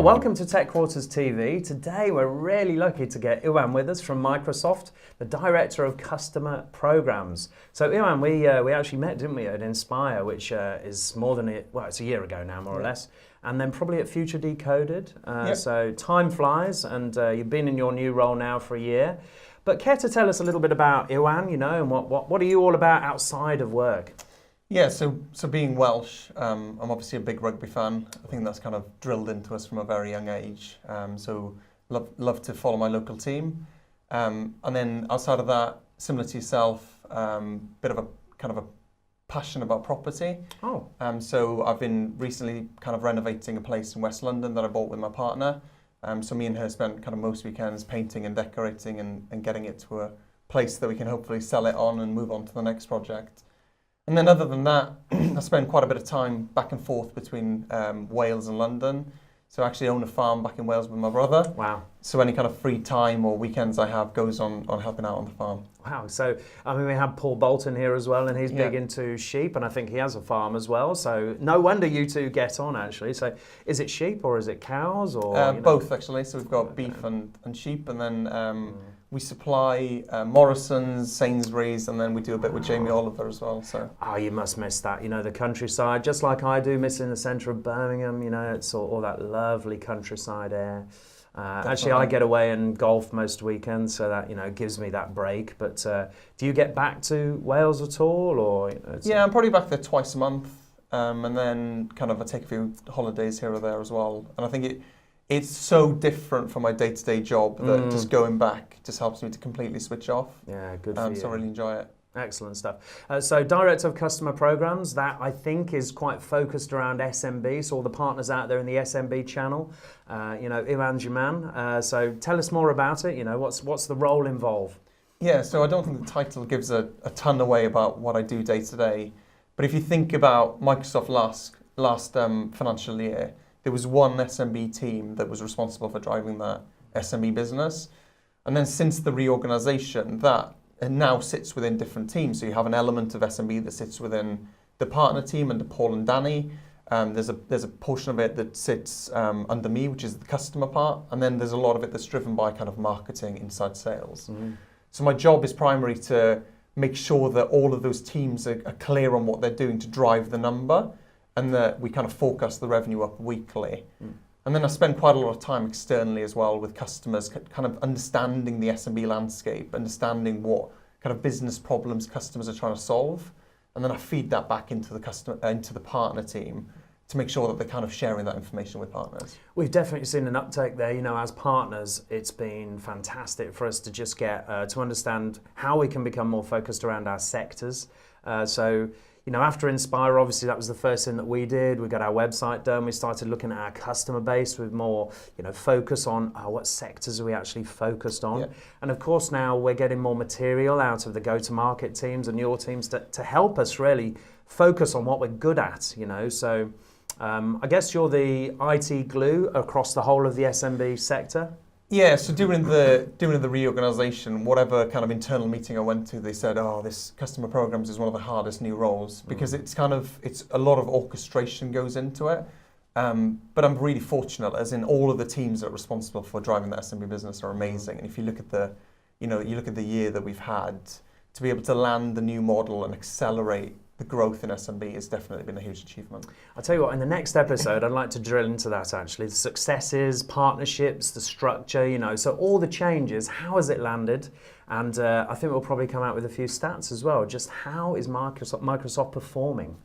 welcome to TechQuartersTV. Today we're really lucky to get Iwan with us from Microsoft, the Director of Customer Programs. So Iwan, we actually met, didn't we, at Inspire, which is more than, it's a year ago now, more or less. And then probably at Future Decoded. So time flies, and you've been in your new role now for a year. But care to tell us a little bit about Iwan, and what are you all about outside of work? Yeah, so being Welsh, I'm obviously a big rugby fan. I think that's kind of drilled into us from a very young age. So love to follow my local team. And then outside of that, similar to yourself, bit of a kind of a passion about property. Oh. So I've been recently kind of renovating a place in West London that I bought with my partner. So me and her spent kind of most weekends painting and decorating and getting it to a place that we can hopefully sell it on and move on to the next project. And then other than that, I spend quite a bit of time back and forth between Wales and London. So I actually own a farm back in Wales with my brother. Wow. So any kind of free time or weekends I have goes on helping out on the farm. Wow. So, I mean, we have Paul Bolton here as well, and he's big into sheep, and I think he has a farm as well. So no wonder you two get on, actually. So is it sheep or is it cows? Or both, actually. So we've got beef and sheep, and then we supply Morrison's, Sainsbury's, and then we do a bit with Jamie Oliver as well. So. Oh, you must miss that, the countryside, just like I do, missing the centre of Birmingham, it's all that lovely countryside air. Actually, I get away and golf most weekends, so that, gives me that break. But do you get back to Wales at all? Or Yeah, I'm probably back there twice a month, and then kind of I take a few holidays here or there as well. And I think it's so different from my day-to-day job that just going back just helps me to completely switch off. Yeah, good for you. So I really enjoy it. Excellent stuff. So Director of Customer Programs, that I think is quite focused around SMB, so all the partners out there in the SMB channel. Iwan's your man. So tell us more about it. What's the role involved? Yeah, so I don't think the title gives a ton away about what I do day to day. But if you think about Microsoft last financial year, there was one SMB team that was responsible for driving that SMB business. And then since the reorganization, that now sits within different teams. So you have an element of SMB that sits within the partner team under Paul and Danny. There's a portion of it that sits under me, which is the customer part. And then there's a lot of it that's driven by kind of marketing, inside sales. So my job is primarily to make sure that all of those teams are clear on what they're doing to drive the number, and that we kind of forecast the revenue up weekly. And then I spend quite a lot of time externally as well with customers, kind of understanding the SMB landscape, understanding what kind of business problems customers are trying to solve. And then I feed that back into the partner team to make sure that they're kind of sharing that information with partners. We've definitely seen an uptake there. As partners, it's been fantastic for us to just get to understand how we can become more focused around our sectors. After Inspire, obviously that was the first thing that we did. We got our website done. We started looking at our customer base with more, focus on what sectors are we actually focused on. Yeah. And of course now we're getting more material out of the go-to-market teams and your teams to help us really focus on what we're good at, So I guess you're the IT glue across the whole of the SMB sector. Yeah, so during the reorganization, whatever kind of internal meeting I went to, they said, this customer programs is one of the hardest new roles because it's a lot of orchestration goes into it. But I'm really fortunate, as in all of the teams that are responsible for driving the SMB business are amazing. And if you look at the year that we've had, to be able to land the new model and accelerate the growth in SMB has definitely been a huge achievement. I'll tell you what, in the next episode, I'd like to drill into that actually. The successes, partnerships, the structure, so all the changes, how has it landed? And I think we'll probably come out with a few stats as well. Just how is Microsoft performing?